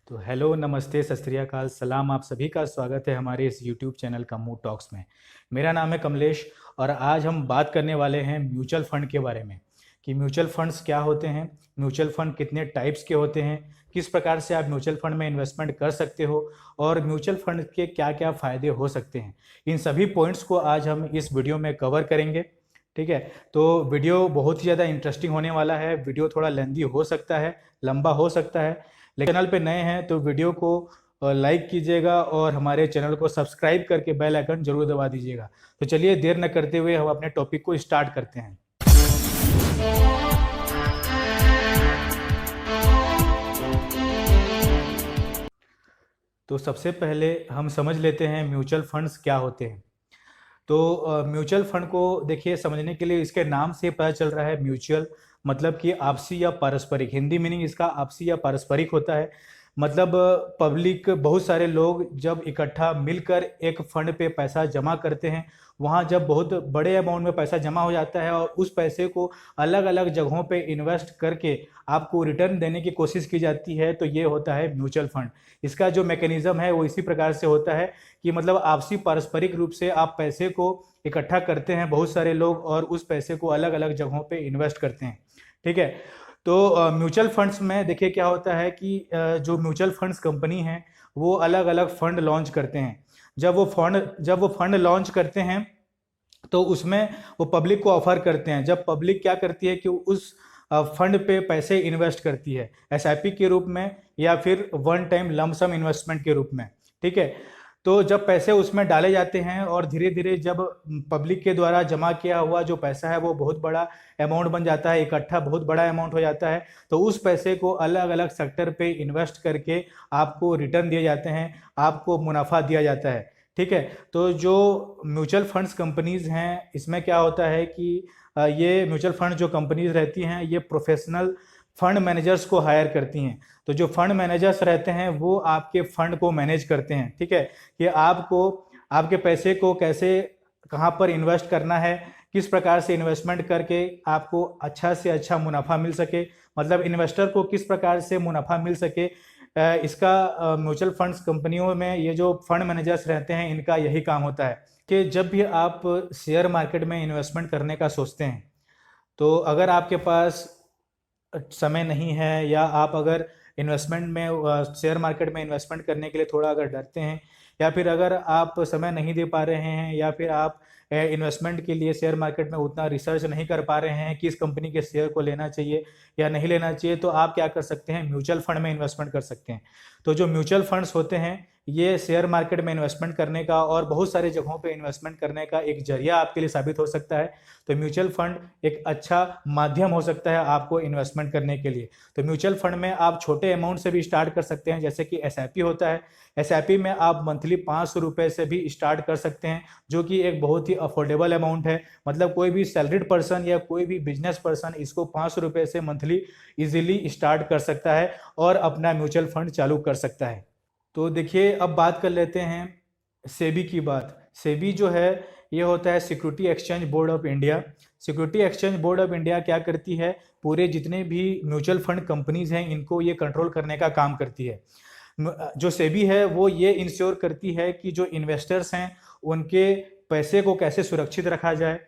तो हेलो, नमस्ते, सत श्री अकाल, सलाम। आप सभी का स्वागत है हमारे इस यूट्यूब चैनल कम्मू टॉक्स में। मेरा नाम है कमलेश और आज हम बात करने वाले हैं म्यूचुअल फंड के बारे में कि म्यूचुअल फंड्स क्या होते हैं, म्यूचुअल फंड कितने टाइप्स के होते हैं, किस प्रकार से आप म्यूचुअल फंड में इन्वेस्टमेंट कर सकते हो और म्यूचुअल फंड के क्या क्या फ़ायदे हो सकते हैं। इन सभी पॉइंट्स को आज हम इस वीडियो में कवर करेंगे। ठीक है, तो वीडियो बहुत ही ज़्यादा इंटरेस्टिंग होने वाला है। वीडियो थोड़ा लेंदी हो सकता है, लंबा हो सकता है, लेकिन चैनल पे नए हैं तो वीडियो को लाइक कीजिएगा और हमारे चैनल को सब्सक्राइब करके बेल आइकन जरूर दबा दीजिएगा। तो चलिए देर न करते हुए हम अपने टॉपिक को स्टार्ट करते हैं। तो सबसे पहले हम समझ लेते हैं म्यूचुअल फंड्स क्या होते हैं। तो म्यूचुअल फंड को देखिए, समझने के लिए इसके नाम से पता चल रहा है म्यूचुअल मतलब कि आपसी या पारस्परिक। हिंदी मीनिंग इसका आपसी या पारस्परिक होता है। मतलब पब्लिक, बहुत सारे लोग जब इकट्ठा मिलकर एक फंड पे पैसा जमा करते हैं, वहाँ जब बहुत बड़े अमाउंट में पैसा जमा हो जाता है और उस पैसे को अलग अलग जगहों पे इन्वेस्ट करके आपको रिटर्न देने की कोशिश की जाती है, तो ये होता है म्यूचुअल फंड। इसका जो मैकेनिज्म है वो इसी प्रकार से होता है कि मतलब आपसी पारस्परिक रूप से आप पैसे को इकट्ठा करते हैं बहुत सारे लोग और उस पैसे को अलग अलग जगहों पे इन्वेस्ट करते हैं। ठीक है, तो म्यूचुअल फंड्स में देखिए क्या होता है कि जो म्यूचुअल फंड्स कंपनी है वो अलग अलग फंड लॉन्च करते हैं। जब वो फंड लॉन्च करते हैं तो उसमें वो पब्लिक को ऑफर करते हैं। जब पब्लिक क्या करती है कि उस फंड पे पैसे इन्वेस्ट करती है, एसआईपी के रूप में या फिर वन टाइम लमसम इन्वेस्टमेंट के रूप में। ठीक है, तो जब पैसे उसमें डाले जाते हैं और धीरे धीरे जब पब्लिक के द्वारा जमा किया हुआ जो पैसा है वो बहुत बड़ा अमाउंट बन जाता है, इकट्ठा बहुत बड़ा अमाउंट हो जाता है, तो उस पैसे को अलग अलग सेक्टर पे इन्वेस्ट करके आपको रिटर्न दिए जाते हैं, आपको मुनाफा दिया जाता है। ठीक है, तो जो म्यूचुअल फंड्स कंपनीज हैं इसमें क्या होता है कि ये म्यूचुअल फंड जो कंपनीज रहती हैं ये प्रोफेशनल फंड मैनेजर्स को हायर करती हैं। तो जो फंड मैनेजर्स रहते हैं वो आपके फंड को मैनेज करते हैं। ठीक है, कि आपको आपके पैसे को कैसे, कहाँ पर इन्वेस्ट करना है, किस प्रकार से इन्वेस्टमेंट करके आपको अच्छा से अच्छा मुनाफा मिल सके, मतलब इन्वेस्टर को किस प्रकार से मुनाफा मिल सके। इसका म्यूचुअल फंड्स कंपनियों में ये जो फंड मैनेजर्स रहते हैं इनका यही काम होता है कि जब भी आप शेयर मार्केट में इन्वेस्टमेंट करने का सोचते हैं, तो अगर आपके पास समय नहीं है या आप अगर इन्वेस्टमेंट में, शेयर मार्केट में इन्वेस्टमेंट करने के लिए थोड़ा अगर डरते हैं, या फिर अगर आप समय नहीं दे पा रहे हैं, या फिर आप इन्वेस्टमेंट के लिए शेयर मार्केट में उतना रिसर्च नहीं कर पा रहे हैं कि इस कंपनी के शेयर को लेना चाहिए या नहीं लेना चाहिए, तो आप क्या कर सकते हैं, म्यूचुअल फंड में इन्वेस्टमेंट कर सकते हैं। तो जो म्यूचुअल फंड्स होते हैं ये शेयर मार्केट में इन्वेस्टमेंट करने का और बहुत सारी जगहों पे इन्वेस्टमेंट करने का एक जरिया आपके लिए साबित हो सकता है। तो म्यूचुअल फंड एक अच्छा माध्यम हो सकता है आपको इन्वेस्टमेंट करने के लिए। तो म्यूचुअल फंड में आप छोटे अमाउंट से भी स्टार्ट कर सकते हैं, जैसे कि एसआईपी होता है। एसआईपी में आप मंथली 500 रुपये से भी स्टार्ट कर सकते हैं, जो कि एक बहुत ही अफोर्डेबल अमाउंट है। मतलब कोई भी सैलरीड पर्सन या कोई भी बिजनेस पर्सन इसको 500 रुपये से मंथली इजीली स्टार्ट कर सकता है और अपना म्यूचुअल फंड चालू कर सकता है। तो देखिए, अब बात कर लेते हैं सेबी की बात। सेबी जो है ये होता है security exchange board of India. Security exchange board of India क्या करती है, पूरे जितने भी म्यूचुअल फंड कंपनीज हैं इनको ये कंट्रोल करने का काम करती है। जो सेबी है वो ये इंश्योर करती है कि जो इन्वेस्टर्स हैं उनके पैसे को कैसे सुरक्षित रखा जाए,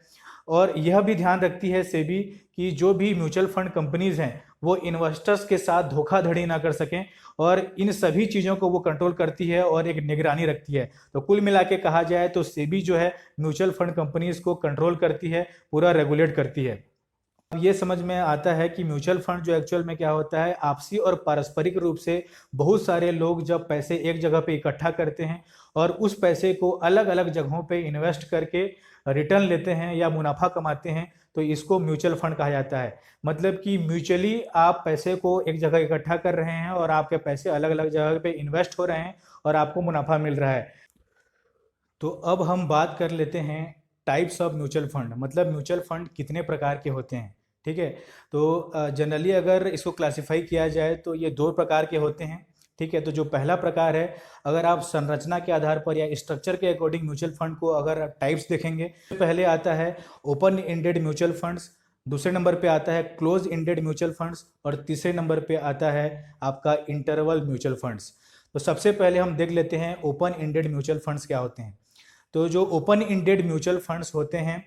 और यह भी ध्यान रखती है सेबी कि जो भी म्यूचुअल फंड कंपनीज हैं वो इन्वेस्टर्स के साथ धोखाधड़ी ना कर सकें, और इन सभी चीज़ों को वो कंट्रोल करती है और एक निगरानी रखती है। तो कुल मिला के कहा जाए तो सेबी जो है म्यूचुअल फंड कंपनीज को कंट्रोल करती है, पूरा रेगुलेट करती है। अब ये समझ में आता है कि म्यूचुअल फंड जो एक्चुअल में क्या होता है, आपसी और पारस्परिक रूप से बहुत सारे लोग जब पैसे एक जगह पे इकट्ठा करते हैं और उस पैसे को अलग अलग जगहों पे इन्वेस्ट करके रिटर्न लेते हैं या मुनाफा कमाते हैं, तो इसको म्यूचुअल फंड कहा जाता है। मतलब कि म्यूचुअली आप पैसे को एक जगह इकट्ठा कर रहे हैं और आपके पैसे अलग अलग जगह पे इन्वेस्ट हो रहे हैं और आपको मुनाफा मिल रहा है। तो अब हम बात कर लेते हैं टाइप्स ऑफ म्यूचुअल फंड, मतलब म्यूचुअल फंड कितने प्रकार के होते हैं। ठीक है, तो जनरली अगर इसको क्लासिफाई किया जाए तो ये दो प्रकार के होते हैं। ठीक है, तो जो पहला प्रकार है, अगर आप संरचना के आधार पर या स्ट्रक्चर के अकॉर्डिंग म्यूचुअल फंड को अगर टाइप्स देखेंगे, तो पहले आता है ओपन एंडेड म्यूचुअल फंड्स, दूसरे नंबर पे आता है क्लोज एंडेड म्यूचुअल फंड्स और तीसरे नंबर पे आता है आपका इंटरवल म्यूचुअल फंड्स। तो सबसे पहले हम देख लेते हैं ओपन एंडेड म्यूचुअल फंड्स क्या होते हैं। तो जो ओपन एंडेड म्यूचुअल फंड्स होते हैं,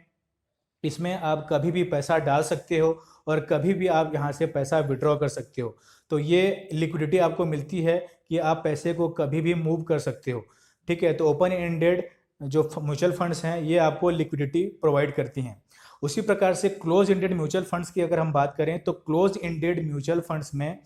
इसमें आप कभी भी पैसा डाल सकते हो और कभी भी आप यहाँ से पैसा विड्रॉ कर सकते हो। तो ये लिक्विडिटी आपको मिलती है कि आप पैसे को कभी भी मूव कर सकते हो। ठीक है, तो ओपन एंडेड जो म्यूचुअल फंड्स हैं ये आपको लिक्विडिटी प्रोवाइड करती हैं। उसी प्रकार से क्लोज एंडेड म्यूचुअल फंड्स की अगर हम बात करें तो क्लोज एंडेड म्यूचुअल फंड्स में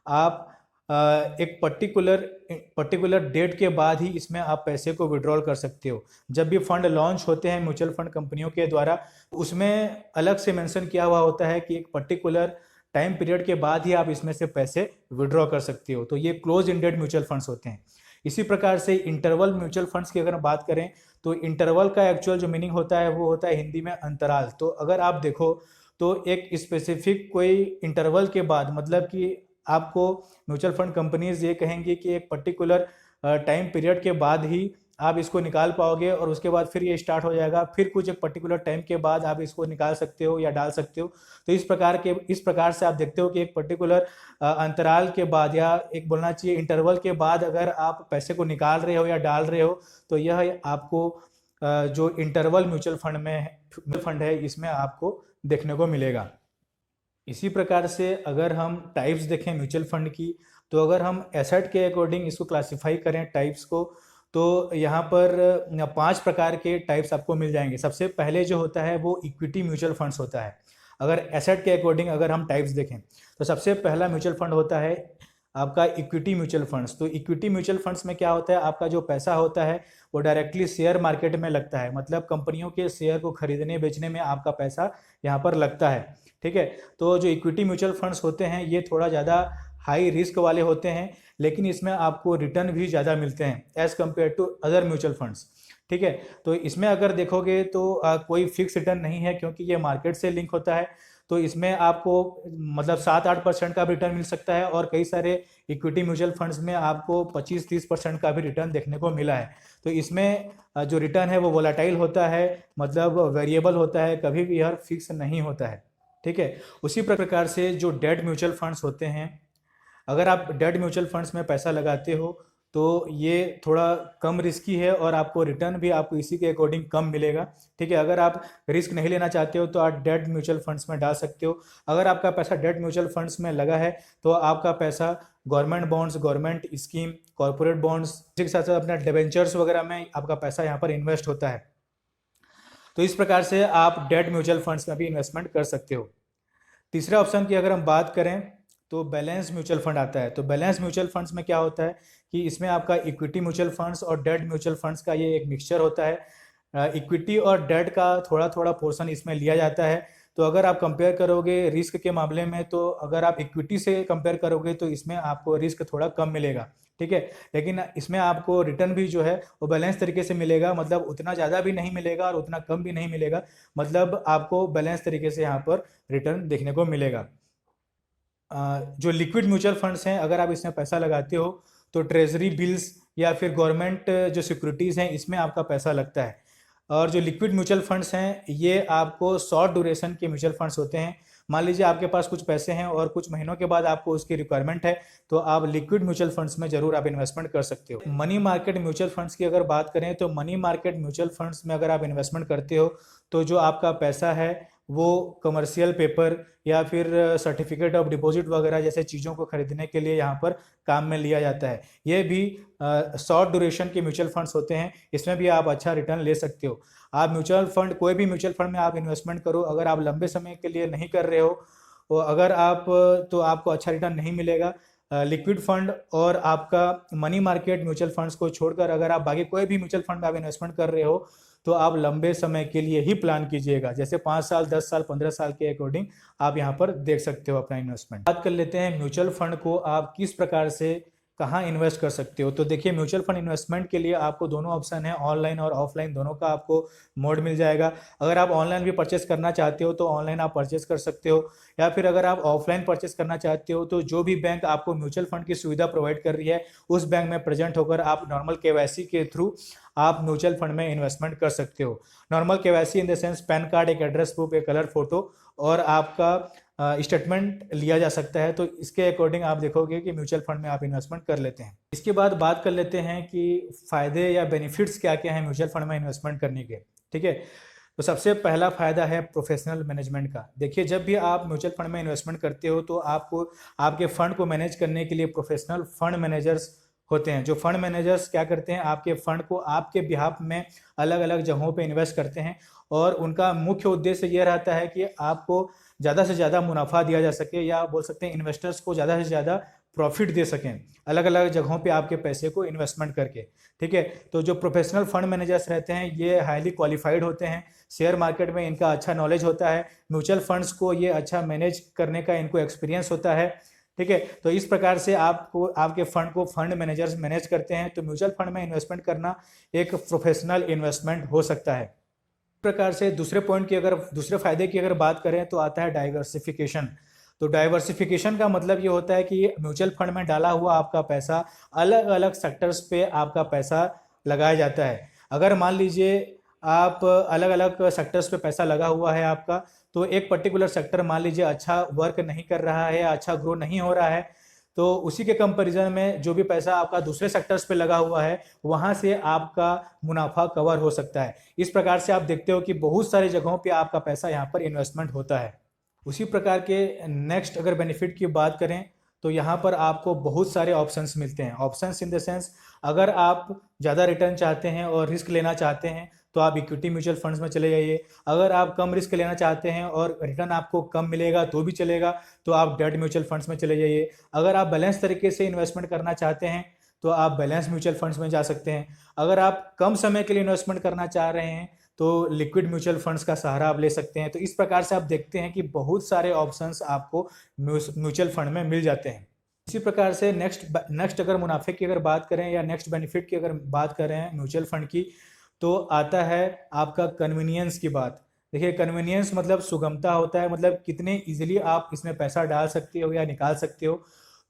आप एक पर्टिकुलर डेट के बाद ही इसमें आप पैसे को विड्रॉल कर सकते हो। जब भी फंड लॉन्च होते हैं म्यूचुअल फंड कंपनियों के द्वारा, उसमें अलग से मेंशन किया हुआ होता है कि एक पर्टिकुलर टाइम पीरियड के बाद ही आप इसमें से पैसे विड्रॉ कर सकते हो। तो ये क्लोज एंडेड म्यूचुअल फंड्स होते हैं। इसी प्रकार से इंटरवल म्यूचुअल फंड्स की अगर बात करें तो इंटरवल का एक्चुअल जो मीनिंग होता है वो होता है हिंदी में अंतराल। तो अगर आप देखो तो एक स्पेसिफिक कोई इंटरवल के बाद, मतलब कि आपको म्यूचुअल फंड कंपनीज ये कहेंगी कि एक पर्टिकुलर टाइम पीरियड के बाद ही आप इसको निकाल पाओगे और उसके बाद फिर ये स्टार्ट हो जाएगा, फिर कुछ एक पर्टिकुलर टाइम के बाद आप इसको निकाल सकते हो या डाल सकते हो। तो इस प्रकार से आप देखते हो कि एक पर्टिकुलर अंतराल के बाद, या एक बोलना चाहिए इंटरवल के बाद, अगर आप पैसे को निकाल रहे हो या डाल रहे हो तो यह आपको जो इंटरवल म्यूचुअल फंड है इसमें आपको देखने को मिलेगा। इसी प्रकार से अगर हम टाइप्स देखें म्यूचुअल फंड की, तो अगर हम एसेट के अकॉर्डिंग इसको क्लासिफाई करें टाइप्स को, तो यहाँ पर 5 प्रकार के टाइप्स आपको मिल जाएंगे। सबसे पहले जो होता है वो इक्विटी म्यूचुअल फंड्स होता है। अगर एसेट के अकॉर्डिंग अगर हम टाइप्स देखें तो सबसे पहला म्यूचुअल फंड होता है आपका इक्विटी म्यूचुअल फंड्स। तो इक्विटी म्यूचुअल फंड्स में क्या होता है, आपका जो पैसा होता है वो डायरेक्टली शेयर मार्केट में लगता है, मतलब कंपनियों के शेयर को खरीदने बेचने में आपका पैसा यहाँ पर लगता है। ठीक है, तो जो इक्विटी म्यूचुअल फंड्स होते हैं ये थोड़ा ज़्यादा हाई रिस्क वाले होते हैं, लेकिन इसमें आपको रिटर्न भी ज़्यादा मिलते हैं as compare to other mutual funds. ठीक है, तो इसमें अगर देखोगे तो कोई फिक्स रिटर्न नहीं है, क्योंकि ये मार्केट से लिंक होता है। तो इसमें आपको मतलब 7-8% का भी रिटर्न मिल सकता है, और कई सारे इक्विटी म्यूचुअल फंड्स में आपको 25-30% का भी रिटर्न देखने को मिला है। तो इसमें जो रिटर्न है वो वोलाटाइल होता है, मतलब वेरिएबल होता है, कभी भी यह फिक्स नहीं होता है। ठीक है, उसी प्रकार से जो डेट म्यूचुअल फंड्स होते हैं, अगर आप डेट म्यूचुअल फंड्स में पैसा लगाते हो तो ये थोड़ा कम रिस्की है और आपको रिटर्न भी आपको इसी के अकॉर्डिंग कम मिलेगा। ठीक है, अगर आप रिस्क नहीं लेना चाहते हो तो आप डेट म्यूचुअल फंड्स में डाल सकते हो। अगर आपका पैसा डेट म्यूचुअल फंड्स में लगा है तो आपका पैसा government bonds, government scheme, corporate bonds, इसी के साथ साथ अपना डिबेंचर्स वगैरह में आपका पैसा यहाँ पर इन्वेस्ट होता है। तो इस प्रकार से आप डेट म्यूचुअल फंड्स में भी इन्वेस्टमेंट कर सकते हो। तीसरे ऑप्शन की अगर हम बात करें तो बैलेंस म्यूचुअल फंड आता है। तो बैलेंस म्यूचुअल फंड्स में क्या होता है कि इसमें आपका इक्विटी म्यूचुअल फंड्स और डेट म्यूचुअल फंड्स का ये एक मिक्सचर होता है। इक्विटी और डेट का थोड़ा थोड़ा पोर्शन इसमें लिया जाता है। तो अगर आप कंपेयर करोगे रिस्क के मामले में, तो अगर आप इक्विटी से कंपेयर करोगे तो इसमें आपको रिस्क थोड़ा कम मिलेगा। ठीक है, लेकिन इसमें आपको रिटर्न भी जो है वो बैलेंस तरीके से मिलेगा, मतलब उतना ज़्यादा भी नहीं मिलेगा और उतना कम भी नहीं मिलेगा, मतलब आपको बैलेंस तरीके से यहाँ पर रिटर्न देखने को मिलेगा। जो लिक्विड म्यूचुअल फंड्स हैं, अगर आप इसमें पैसा लगाते हो तो ट्रेजरी बिल्स या फिर गवर्नमेंट जो सिक्योरिटीज़ हैं इसमें आपका पैसा लगता है। और जो लिक्विड म्यूचुअल फंड्स हैं ये आपको शॉर्ट ड्यूरेशन के म्यूचुअल फंड्स होते हैं। मान लीजिए आपके पास कुछ पैसे हैं और कुछ महीनों के बाद आपको उसकी रिक्वायरमेंट है, तो आप लिक्विड म्यूचुअल फंड्स में जरूर आप इन्वेस्टमेंट कर सकते हो। मनी मार्केट म्यूचुअल फंड्स की अगर बात करें तो मनी मार्केट म्यूचुअल फंड्स में अगर आप इन्वेस्टमेंट करते हो तो जो आपका पैसा है वो कमर्शियल पेपर या फिर सर्टिफिकेट ऑफ डिपॉजिट वगैरह जैसे चीज़ों को खरीदने के लिए यहाँ पर काम में लिया जाता है। ये भी शॉर्ट ड्यूरेशन के म्यूचुअल फंड्स होते हैं, इसमें भी आप अच्छा रिटर्न ले सकते हो। आप म्यूचुअल फंड, कोई भी म्यूचुअल फंड में आप इन्वेस्टमेंट करो, अगर आप लंबे समय के लिए नहीं कर रहे हो अगर आप, तो आपको अच्छा रिटर्न नहीं मिलेगा। लिक्विड फंड और आपका मनी मार्केट म्यूचुअल फंड्स को छोड़कर अगर आप बाकी कोई भी म्यूचुअल फंड में आप इन्वेस्टमेंट कर रहे हो तो आप लंबे समय के लिए ही प्लान कीजिएगा, जैसे 5 साल, 10 साल, 15 साल के अकॉर्डिंग आप यहाँ पर देख सकते हो अपना इन्वेस्टमेंट। बात कर लेते हैं म्यूचुअल फंड को आप किस प्रकार से कहाँ इन्वेस्ट कर सकते हो। तो देखिए म्यूचुअल फंड इन्वेस्टमेंट के लिए आपको दोनों ऑप्शन है, ऑनलाइन और ऑफलाइन दोनों का आपको मोड मिल जाएगा। अगर आप ऑनलाइन भी परचेस करना चाहते हो तो ऑनलाइन आप परचेस कर सकते हो, या फिर अगर आप ऑफलाइन परचेस करना चाहते हो तो जो भी बैंक आपको म्यूचुअल फंड की सुविधा प्रोवाइड कर रही है उस बैंक में प्रेजेंट होकर आप नॉर्मल केवाईसी के थ्रू आप म्यूचुअल फंड में इन्वेस्टमेंट कर सकते हो। Normal KYC in the sense pan card, एक एड्रेस प्रूफ, एक कलर फोटो और आपका स्टेटमेंट लिया जा सकता है। तो इसके अकॉर्डिंग आप देखोगे कि म्यूचुअल फंड में आप इन्वेस्टमेंट कर लेते हैं। इसके बाद बात कर लेते हैं कि फ़ायदे या बेनिफिट्स क्या क्या हैं म्यूचुअल फंड में इन्वेस्टमेंट करने के। ठीक है, तो सबसे पहला फ़ायदा है प्रोफेशनल मैनेजमेंट का। देखिए जब भी आप म्यूचुअल फंड में इन्वेस्टमेंट करते हो तो आपको आपके फंड को मैनेज करने के लिए प्रोफेशनल फंड मैनेजर्स होते हैं। जो फंड मैनेजर्स क्या करते हैं, आपके फंड को आपके बिहाफ में अलग अलग जगहों पे इन्वेस्ट करते हैं और उनका मुख्य उद्देश्य ये रहता है कि आपको ज़्यादा से ज़्यादा मुनाफा दिया जा सके, या बोल सकते हैं इन्वेस्टर्स को ज़्यादा से ज़्यादा प्रॉफिट दे सकें अलग अलग जगहों पे आपके पैसे को इन्वेस्टमेंट करके। ठीक है, तो जो प्रोफेशनल फंड मैनेजर्स रहते हैं ये हाईली क्वालिफाइड होते हैं, शेयर मार्केट में इनका अच्छा नॉलेज होता है, म्यूचुअल फंड्स को ये अच्छा मैनेज करने का इनको एक्सपीरियंस होता है। ठीक है, तो इस प्रकार से आपको आपके फंड को फंड मैनेजर्स मैनेज करते हैं। तो म्यूचुअल फंड में इन्वेस्टमेंट करना एक प्रोफेशनल इन्वेस्टमेंट हो सकता है। प्रकार से दूसरे फायदे की अगर बात करें तो आता है डाइवर्सिफिकेशन। तो डाइवर्सिफिकेशन का मतलब ये होता है कि म्यूचुअल फंड में डाला हुआ आपका पैसा अलग अलग सेक्टर्स पे आपका पैसा लगाया जाता है। अगर मान लीजिए आप अलग अलग सेक्टर्स पे पैसा लगा हुआ है आपका, तो एक पर्टिकुलर सेक्टर मान लीजिए अच्छा वर्क नहीं कर रहा है, अच्छा ग्रो नहीं हो रहा है, तो उसी के कंपैरिजन में जो भी पैसा आपका दूसरे सेक्टर्स पे लगा हुआ है वहां से आपका मुनाफा कवर हो सकता है। इस प्रकार से आप देखते हो कि बहुत सारी जगहों पे आपका पैसा यहाँ पर इन्वेस्टमेंट होता है। उसी प्रकार के नेक्स्ट अगर बेनिफिट की बात करें तो यहाँ पर आपको बहुत सारे ऑप्शंस मिलते हैं। ऑप्शंस इन द सेंस, अगर आप ज़्यादा रिटर्न चाहते हैं और रिस्क लेना चाहते हैं तो आप इक्विटी म्यूचुअल फंड्स में चले जाइए। अगर आप कम रिस्क लेना चाहते हैं और रिटर्न आपको कम मिलेगा तो भी चलेगा, तो आप डेट म्यूचुअल फंड्स में चले जाइए। अगर आप बैलेंस तरीके से इन्वेस्टमेंट करना चाहते हैं तो आप बैलेंस म्यूचुअल फंड्स में जा सकते हैं। अगर आप कम समय के लिए इन्वेस्टमेंट करना चाह रहे हैं तो लिक्विड म्यूचुअल फंड्स का सहारा आप ले सकते हैं। तो इस प्रकार से आप देखते हैं कि बहुत सारे ऑप्शंस आपको म्यूचुअल फंड में मिल जाते हैं। इसी प्रकार से नेक्स्ट अगर मुनाफे की अगर बात करें या नेक्स्ट बेनिफिट की अगर बात करें म्यूचुअल फंड की, तो आता है आपका कन्वीनियंस की बात। देखिए कन्वीनियंस मतलब सुगमता होता है, मतलब कितने इजीली आप इसमें पैसा डाल सकते हो या निकाल सकते हो।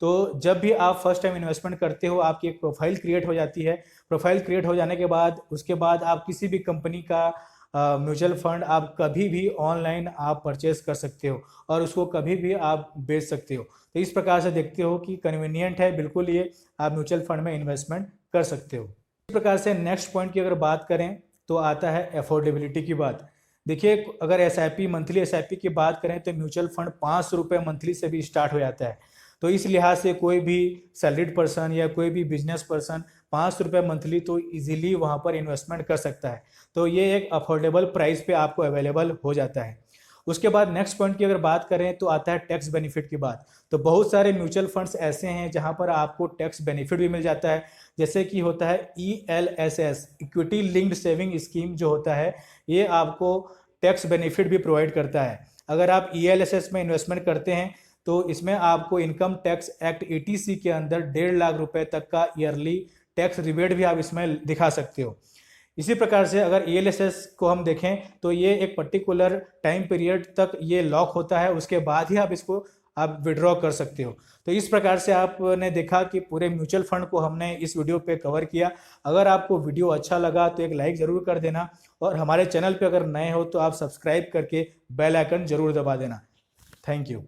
तो जब भी आप फर्स्ट टाइम इन्वेस्टमेंट करते हो आपकी एक प्रोफाइल क्रिएट हो जाती है। प्रोफाइल क्रिएट हो जाने के बाद उसके बाद आप किसी भी कंपनी का म्यूचुअल फंड आप कभी भी ऑनलाइन आप परचेस कर सकते हो और उसको कभी भी आप बेच सकते हो। तो इस प्रकार से देखते हो कि कन्वीनियंट है बिल्कुल, ये आप म्यूचुअल फंड में इन्वेस्टमेंट कर सकते हो। इस प्रकार से नेक्स्ट पॉइंट की अगर बात करें तो आता है अफोर्डेबिलिटी की बात। देखिए अगर एसआईपी मंथली एसआईपी की बात करें तो म्यूचुअल फंड 500 रुपये मंथली से भी स्टार्ट हो जाता है। तो इस लिहाज से कोई भी सैलरीड पर्सन या कोई भी बिजनेस पर्सन 500 रुपये मंथली तो इजीली वहाँ पर इन्वेस्टमेंट कर सकता है। तो ये एक अफोर्डेबल प्राइस पे आपको अवेलेबल हो जाता है। उसके बाद नेक्स्ट पॉइंट की अगर बात करें तो आता है टैक्स बेनिफिट की बात। तो बहुत सारे म्यूचुअल फंड्स ऐसे हैं जहां पर आपको टैक्स बेनिफिट भी मिल जाता है, जैसे कि होता है ELSS, equity linked saving scheme जो होता है ये आपको टैक्स बेनिफिट भी प्रोवाइड करता है। अगर आप ELSS में इन्वेस्टमेंट करते हैं तो इसमें आपको इनकम टैक्स एक्ट 80C के अंदर 1.5 लाख रुपए तक का ईयरली टैक्स रिबेट भी आप इसमें दिखा सकते हो। इसी प्रकार से अगर ELSS को हम देखें तो ये एक पर्टिकुलर टाइम पीरियड तक ये लॉक होता है, उसके बाद ही आप इसको आप विड्रॉ कर सकते हो। तो इस प्रकार से आपने देखा कि पूरे म्यूचुअल फंड को हमने इस वीडियो पे कवर किया। अगर आपको वीडियो अच्छा लगा तो एक लाइक ज़रूर कर देना और हमारे चैनल पे अगर नए हो तो आप सब्सक्राइब करके बेल आइकन ज़रूर दबा देना। Thank you.